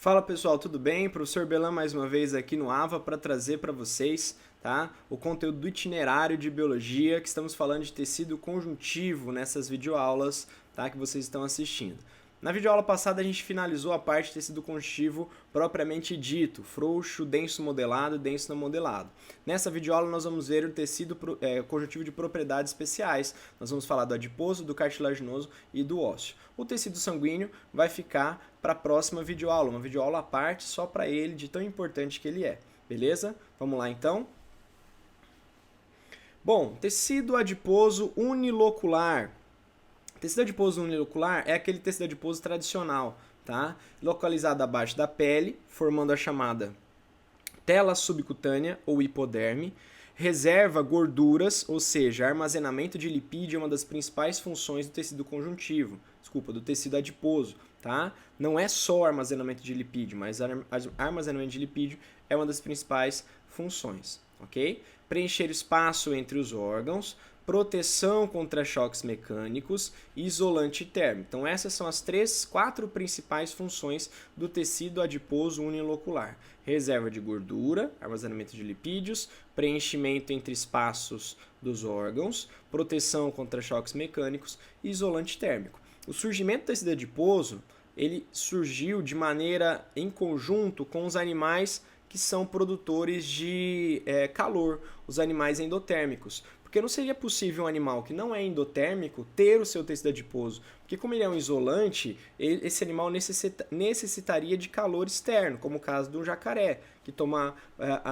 Fala pessoal, tudo bem? Professor Belan mais uma vez aqui no AVA para trazer para vocês, tá, o conteúdo do itinerário de biologia que estamos falando de tecido conjuntivo nessas videoaulas, tá, que vocês estão assistindo. Na videoaula passada a gente finalizou a parte de tecido conjuntivo propriamente dito, frouxo, denso modelado, denso não modelado. Nessa videoaula nós vamos ver o tecido conjuntivo de propriedades especiais. Nós vamos falar do adiposo, do cartilaginoso e do ósseo. O tecido sanguíneo vai ficar para a próxima videoaula, uma videoaula à parte só para ele, de tão importante que ele é. Beleza? Vamos lá então? Bom, tecido adiposo unilocular. Tecido adiposo unilocular é aquele tecido adiposo tradicional, tá? Localizado abaixo da pele, formando a chamada tela subcutânea ou hipoderme, reserva gorduras, ou seja, armazenamento de lipídio é uma das principais funções do tecido conjuntivo, do tecido adiposo, tá? Não é só armazenamento de lipídio, mas armazenamento de lipídio é uma das principais funções, ok? Preencher espaço entre os órgãos, proteção contra choques mecânicos e isolante térmico. Então essas são as quatro principais funções do tecido adiposo unilocular. Reserva de gordura, armazenamento de lipídios, preenchimento entre espaços dos órgãos, proteção contra choques mecânicos e isolante térmico. O surgimento do tecido adiposo, ele surgiu de maneira em conjunto com os animais que são produtores de calor, os animais endotérmicos. Porque não seria possível um animal que não é endotérmico ter o seu tecido adiposo. Porque como ele é um isolante, esse animal necessitaria de calor externo, como o caso de um jacaré, que toma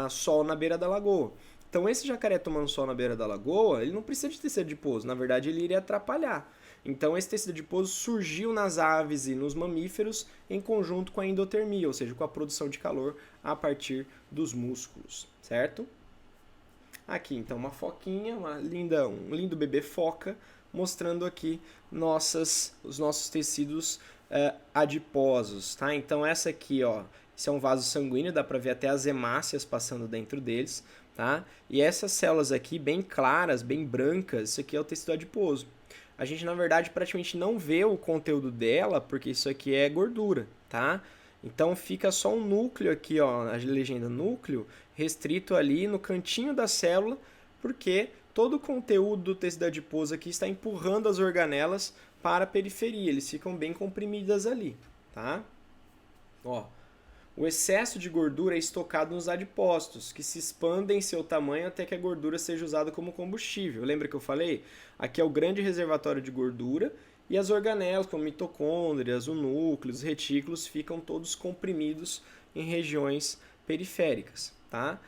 sol na beira da lagoa. Então esse jacaré tomando sol na beira da lagoa, ele não precisa de tecido adiposo, na verdade ele iria atrapalhar. Então esse tecido adiposo surgiu nas aves e nos mamíferos em conjunto com a endotermia, ou seja, com a produção de calor a partir dos músculos, certo? Aqui então uma foquinha, um lindo bebê foca, mostrando aqui os nossos tecidos adiposos, tá? Então essa aqui, ó, esse é um vaso sanguíneo, dá para ver até as hemácias passando dentro deles, tá? E essas células aqui bem claras, bem brancas, isso aqui é o tecido adiposo. A gente na verdade praticamente não vê o conteúdo dela, porque isso aqui é gordura, tá? Então fica só um núcleo aqui, ó, a legenda núcleo, restrito ali no cantinho da célula, porque todo o conteúdo do tecido adiposo aqui está empurrando as organelas para a periferia, eles ficam bem comprimidas ali, tá? Ó, o excesso de gordura é estocado nos adipócitos, que se expandem em seu tamanho até que a gordura seja usada como combustível. Lembra que eu falei? Aqui é o grande reservatório de gordura, e as organelas, como mitocôndrias, o núcleo, os retículos, ficam todos comprimidos em regiões periféricas, tá?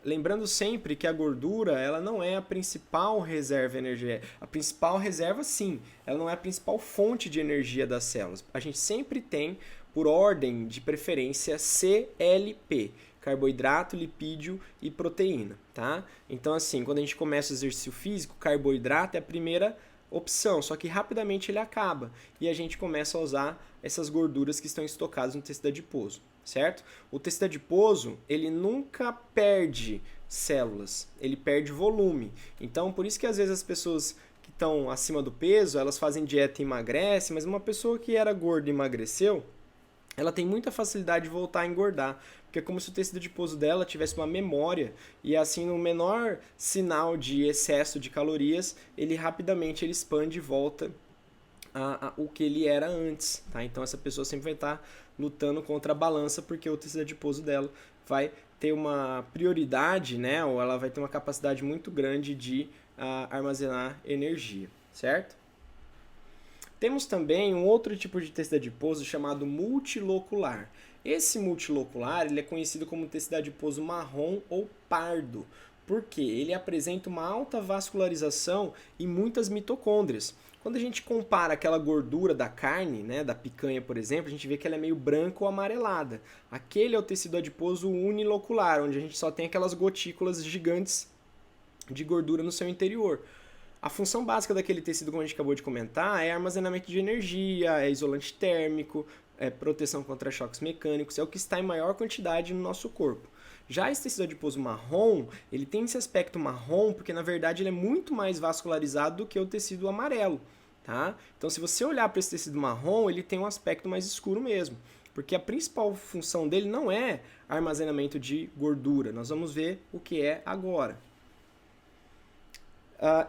Lembrando sempre que a gordura ela não é a principal reserva energética. A principal reserva, sim, ela não é a principal fonte de energia das células. A gente sempre tem, por ordem de preferência, CLP, carboidrato, lipídio e proteína, tá? Então, assim, quando a gente começa o exercício físico, carboidrato é a primeira opção, só que rapidamente ele acaba e a gente começa a usar essas gorduras que estão estocadas no tecido adiposo, certo? O tecido adiposo, ele nunca perde células, ele perde volume. Então, por isso que às vezes as pessoas que estão acima do peso, elas fazem dieta e emagrecem, mas uma pessoa que era gorda e emagreceu, ela tem muita facilidade de voltar a engordar, porque é como se o tecido adiposo dela tivesse uma memória e assim no menor sinal de excesso de calorias, ele rapidamente expande e volta o que ele era antes, tá? Então essa pessoa sempre vai estar lutando contra a balança porque o tecido adiposo dela vai ter uma prioridade, né? Ou ela vai ter uma capacidade muito grande de armazenar energia, certo? Temos também um outro tipo de tecido adiposo chamado multilocular. Esse multilocular ele é conhecido como tecido adiposo marrom ou pardo, porque ele apresenta uma alta vascularização e muitas mitocôndrias. Quando a gente compara aquela gordura da carne, né, da picanha, por exemplo, a gente vê que ela é meio branca ou amarelada. Aquele é o tecido adiposo unilocular, onde a gente só tem aquelas gotículas gigantes de gordura no seu interior. A função básica daquele tecido, como a gente acabou de comentar, é armazenamento de energia, é isolante térmico, é proteção contra choques mecânicos, é o que está em maior quantidade no nosso corpo. Já esse tecido adiposo marrom, ele tem esse aspecto marrom porque na verdade ele é muito mais vascularizado do que o tecido amarelo, tá? Então se você olhar para esse tecido marrom, ele tem um aspecto mais escuro mesmo. Porque a principal função dele não é armazenamento de gordura. Nós vamos ver o que é agora.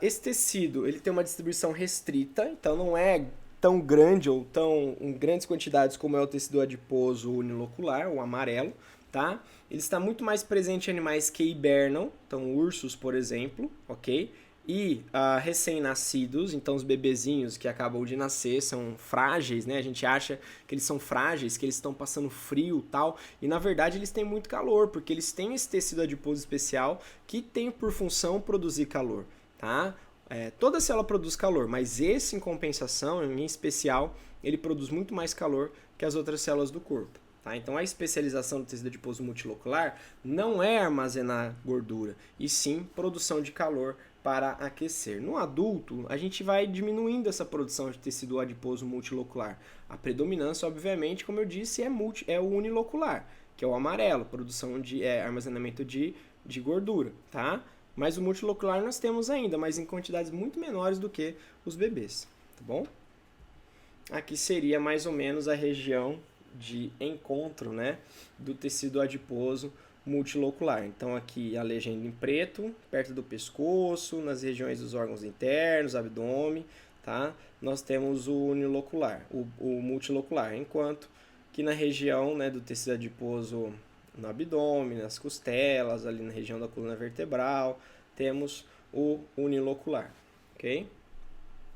Esse tecido ele tem uma distribuição restrita, então não é tão grande ou tão em grandes quantidades como é o tecido adiposo unilocular, o amarelo, tá? Ele está muito mais presente em animais que hibernam, então ursos, por exemplo, ok? E recém-nascidos, então os bebezinhos que acabam de nascer são frágeis, né? A gente acha que eles são frágeis, que eles estão passando frio e tal, e na verdade eles têm muito calor, porque eles têm esse tecido adiposo especial que tem por função produzir calor, tá? Toda célula produz calor, mas esse, em compensação, em especial, ele produz muito mais calor que as outras células do corpo. Tá? Então, a especialização do tecido adiposo multilocular não é armazenar gordura, e sim produção de calor para aquecer. No adulto, a gente vai diminuindo essa produção de tecido adiposo multilocular. A predominância, obviamente, como eu disse, é o unilocular, que é o amarelo, produção de armazenamento de gordura, tá? Mas o multilocular nós temos ainda, mas em quantidades muito menores do que os bebês, tá bom? Aqui seria mais ou menos a região de encontro, né, do tecido adiposo multilocular. Então aqui a legenda em preto, perto do pescoço, nas regiões dos órgãos internos, abdômen, tá? Nós temos o unilocular, o multilocular, enquanto que na região, né, do tecido adiposo no abdômen, nas costelas, ali na região da coluna vertebral, temos o unilocular, ok?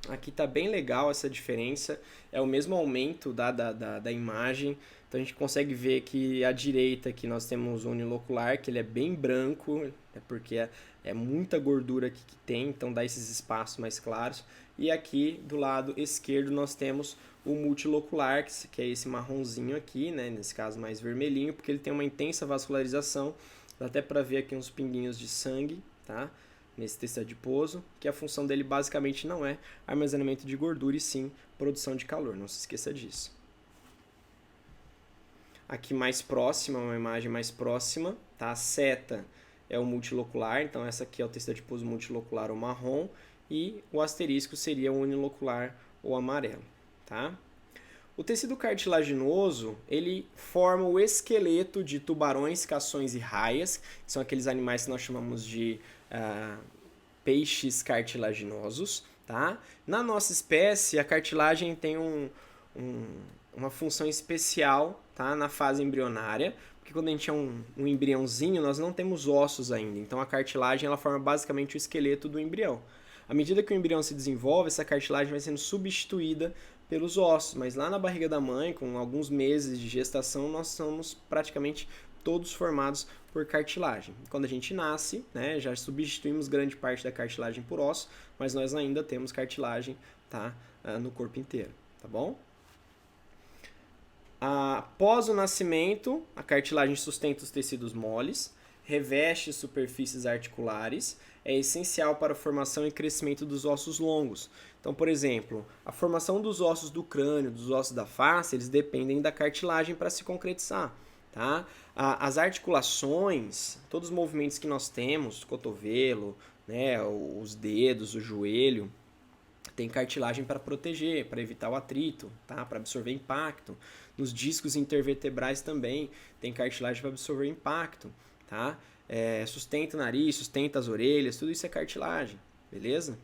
Aqui tá bem legal essa diferença, é o mesmo aumento da imagem, então a gente consegue ver que à direita aqui nós temos o unilocular, que ele é bem branco, porque é muita gordura que tem, então dá esses espaços mais claros, e aqui do lado esquerdo nós temos o multilocular, que é esse marronzinho aqui, né, nesse caso mais vermelhinho, porque ele tem uma intensa vascularização, dá até para ver aqui uns pinguinhos de sangue, tá? Nesse tecido adiposo, que a função dele basicamente não é armazenamento de gordura e sim produção de calor, não se esqueça disso. Aqui mais próxima, uma imagem mais próxima, tá? A seta é o multilocular, então essa aqui é o tecido adiposo multilocular, o marrom, e o asterisco seria o unilocular, o amarelo, tá? O tecido cartilaginoso, ele forma o esqueleto de tubarões, cações e raias, que são aqueles animais que nós chamamos de peixes cartilaginosos, tá? Na nossa espécie, a cartilagem tem uma função especial, tá? Na fase embrionária, porque quando a gente é um embriãozinho, nós não temos ossos ainda, então a cartilagem ela forma basicamente o esqueleto do embrião. À medida que o embrião se desenvolve, essa cartilagem vai sendo substituída pelos ossos, mas lá na barriga da mãe, com alguns meses de gestação, nós somos praticamente todos formados por cartilagem. Quando a gente nasce, né, já substituímos grande parte da cartilagem por ossos, mas nós ainda temos cartilagem, tá, no corpo inteiro, tá bom? Após o nascimento, a cartilagem sustenta os tecidos moles, reveste superfícies articulares, é essencial para a formação e crescimento dos ossos longos. Então, por exemplo, a formação dos ossos do crânio, dos ossos da face, eles dependem da cartilagem para se concretizar, tá? As articulações, todos os movimentos que nós temos, cotovelo, né, os dedos, o joelho, tem cartilagem para proteger, para evitar o atrito, tá? Para absorver impacto. Nos discos intervertebrais também tem cartilagem para absorver impacto, tá? Sustenta o nariz, sustenta as orelhas, tudo isso é cartilagem, beleza?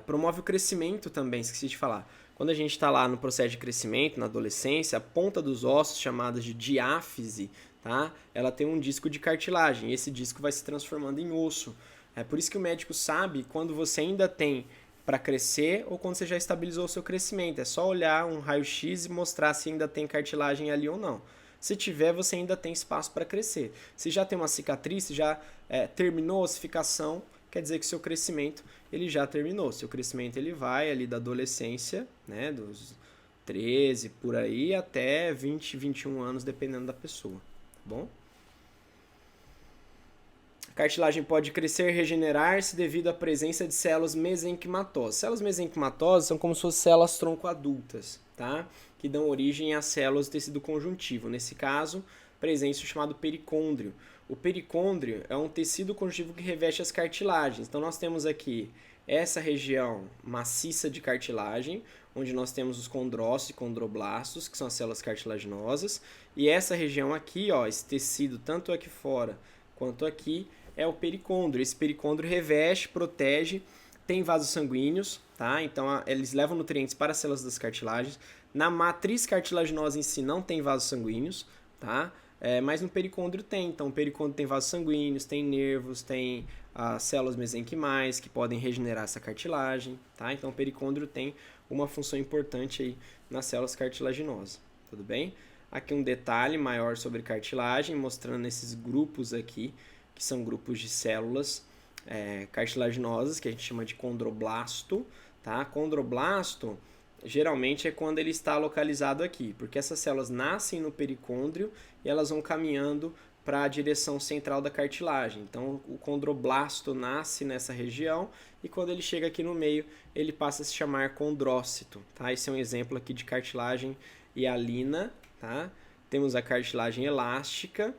Promove o crescimento também, esqueci de falar. Quando a gente está lá no processo de crescimento, na adolescência, a ponta dos ossos, chamada de diáfise, tá? Ela tem um disco de cartilagem, e esse disco vai se transformando em osso. É por isso que o médico sabe quando você ainda tem para crescer ou quando você já estabilizou o seu crescimento. É só olhar um raio-x e mostrar se ainda tem cartilagem ali ou não. Se tiver, você ainda tem espaço para crescer. Se já tem uma cicatriz, se já terminou a ossificação, quer dizer que seu crescimento ele já terminou. Seu crescimento ele vai ali da adolescência, né, dos 13 por aí até 20, 21 anos, dependendo da pessoa, tá bom? A cartilagem pode crescer e regenerar-se devido à presença de células mesenquimatosas. Células mesenquimatosas são como se fossem células tronco-adultas, tá? Que dão origem às células do tecido conjuntivo. Nesse caso, presente o chamado pericôndrio. O pericôndrio é um tecido conjuntivo que reveste as cartilagens. Então, nós temos aqui essa região maciça de cartilagem, onde nós temos os condrócitos e condroblastos, que são as células cartilaginosas, e essa região aqui, ó, esse tecido, tanto aqui fora quanto aqui, é o pericôndrio. Esse pericôndrio reveste, protege, tem vasos sanguíneos, tá? Então eles levam nutrientes para as células das cartilagens. Na matriz cartilaginosa em si não tem vasos sanguíneos, tá? Mas no pericôndrio tem. Então o pericôndrio tem vasos sanguíneos, tem nervos, tem as células mesenquimais que podem regenerar essa cartilagem, tá? Então o pericôndrio tem uma função importante aí nas células cartilaginosas, tudo bem? Aqui um detalhe maior sobre cartilagem, mostrando esses grupos aqui, que são grupos de células cartilaginosas, que a gente chama de condroblasto, tá? Condroblasto geralmente é quando ele está localizado aqui, porque essas células nascem no pericôndrio e elas vão caminhando para a direção central da cartilagem. Então, o condroblasto nasce nessa região e quando ele chega aqui no meio, ele passa a se chamar condrócito, tá? Esse é um exemplo aqui de cartilagem hialina, tá? Temos a cartilagem elástica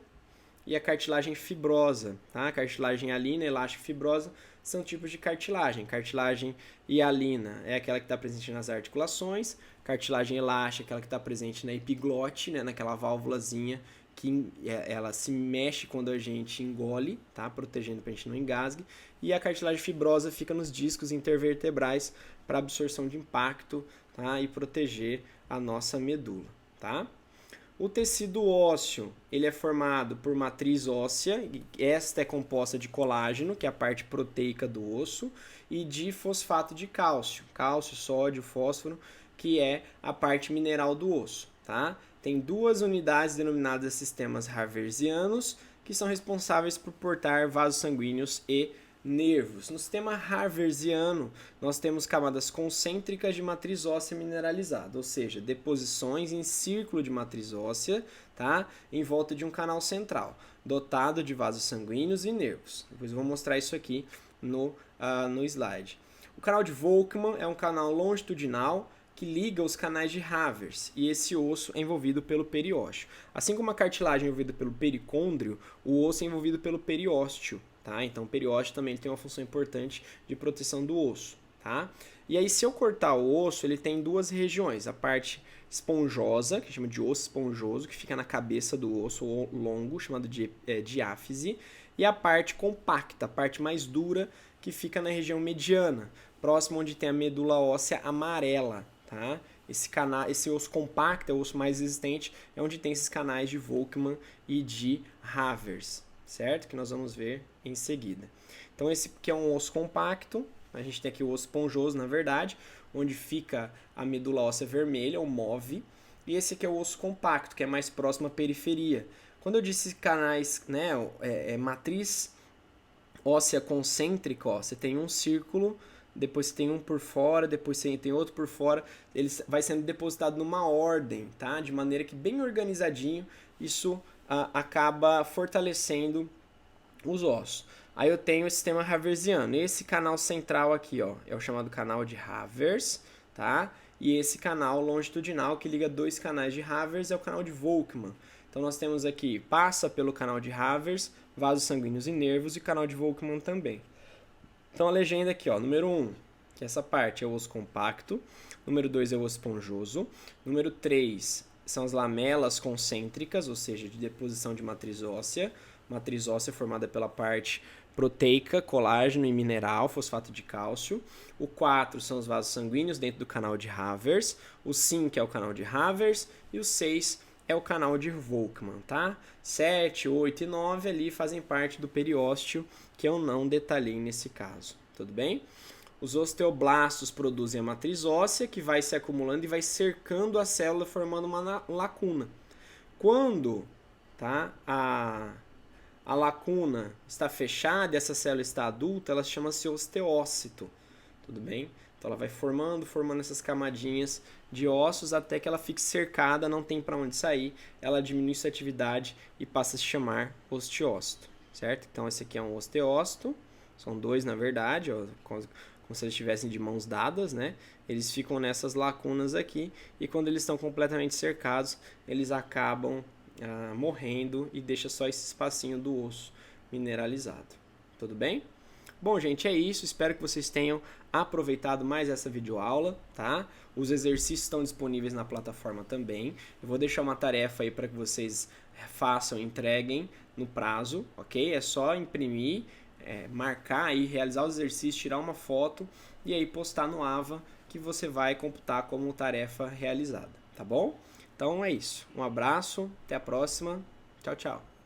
e a cartilagem fibrosa, tá? A cartilagem hialina, elástica e fibrosa são tipos de cartilagem. Cartilagem hialina é aquela que está presente nas articulações, cartilagem elástica é aquela que está presente na epiglote, né? Naquela válvulazinha que ela se mexe quando a gente engole, tá? Protegendo para a gente não engasgue. E a cartilagem fibrosa fica nos discos intervertebrais para absorção de impacto, tá? E proteger a nossa medula, tá? O tecido ósseo, ele é formado por matriz óssea, esta é composta de colágeno, que é a parte proteica do osso, e de fosfato de cálcio, sódio, fósforo, que é a parte mineral do osso, tá? Tem duas unidades denominadas sistemas haversianos, que são responsáveis por portar vasos sanguíneos e nervos. No sistema haversiano, nós temos camadas concêntricas de matriz óssea mineralizada, ou seja, deposições em círculo de matriz óssea, tá? Em volta de um canal central, dotado de vasos sanguíneos e nervos. Depois eu vou mostrar isso aqui no slide. O canal de Volkmann é um canal longitudinal que liga os canais de Havers, e esse osso é envolvido pelo periósteo. Assim como a cartilagem é envolvida pelo pericôndrio, o osso é envolvido pelo periósteo. Tá? Então o periósteo também tem uma função importante de proteção do osso. Tá? E aí se eu cortar o osso, ele tem duas regiões. A parte esponjosa, que chama de osso esponjoso, que fica na cabeça do osso, ou longo, chamado de diáfise. E a parte compacta, a parte mais dura, que fica na região mediana, próximo onde tem a medula óssea amarela. Tá? Esse osso compacto, é o osso mais resistente, é onde tem esses canais de Volkmann e de Havers, certo? Que nós vamos ver em seguida. Então esse aqui é um osso compacto, a gente tem aqui o osso esponjoso, na verdade, onde fica a medula óssea vermelha, ou MOV, e esse aqui é o osso compacto, que é mais próximo à periferia. Quando eu disse canais, né, matriz óssea concêntrica, ó, você tem um círculo, depois você tem um por fora, depois você tem outro por fora, ele vai sendo depositado numa ordem, tá? De maneira que bem organizadinho, isso acaba fortalecendo os ossos. Aí eu tenho o sistema haversiano. Esse canal central aqui, ó, é o chamado canal de Havers, tá? E esse canal longitudinal que liga dois canais de Havers é o canal de Volkmann. Então nós temos aqui, passa pelo canal de Havers, vasos sanguíneos e nervos, e canal de Volkmann também. Então a legenda aqui, ó, número 1, que essa parte é o osso compacto, número 2 é o osso esponjoso, número 3 são as lamelas concêntricas, ou seja, de deposição de matriz óssea formada pela parte proteica, colágeno e mineral, fosfato de cálcio. O 4 são os vasos sanguíneos dentro do canal de Havers, o 5 é o canal de Havers e o 6 é o canal de Volkmann, tá? 7, 8 e 9 ali fazem parte do periósteo, que eu não detalhei nesse caso, tudo bem? Os osteoblastos produzem a matriz óssea, que vai se acumulando e vai cercando a célula, formando uma lacuna. Quando, tá, a lacuna está fechada e essa célula está adulta, ela chama-se osteócito, tudo bem? Então ela vai formando essas camadinhas de ossos até que ela fique cercada, não tem para onde sair, ela diminui sua atividade e passa a se chamar osteócito, certo? Então esse aqui é um osteócito, são dois na verdade, ó, como se eles estivessem de mãos dadas, né? Eles ficam nessas lacunas aqui e quando eles estão completamente cercados, eles acabam morrendo e deixa só esse espacinho do osso mineralizado, tudo bem? Bom, gente, é isso. Espero que vocês tenham aproveitado mais essa videoaula, tá? Os exercícios estão disponíveis na plataforma também. Eu vou deixar uma tarefa aí para que vocês façam, entreguem no prazo, ok? É só imprimir, marcar aí, realizar os exercícios, tirar uma foto e aí postar no Ava que você vai computar como tarefa realizada, tá bom? Então é isso. Um abraço, até a próxima. Tchau, tchau.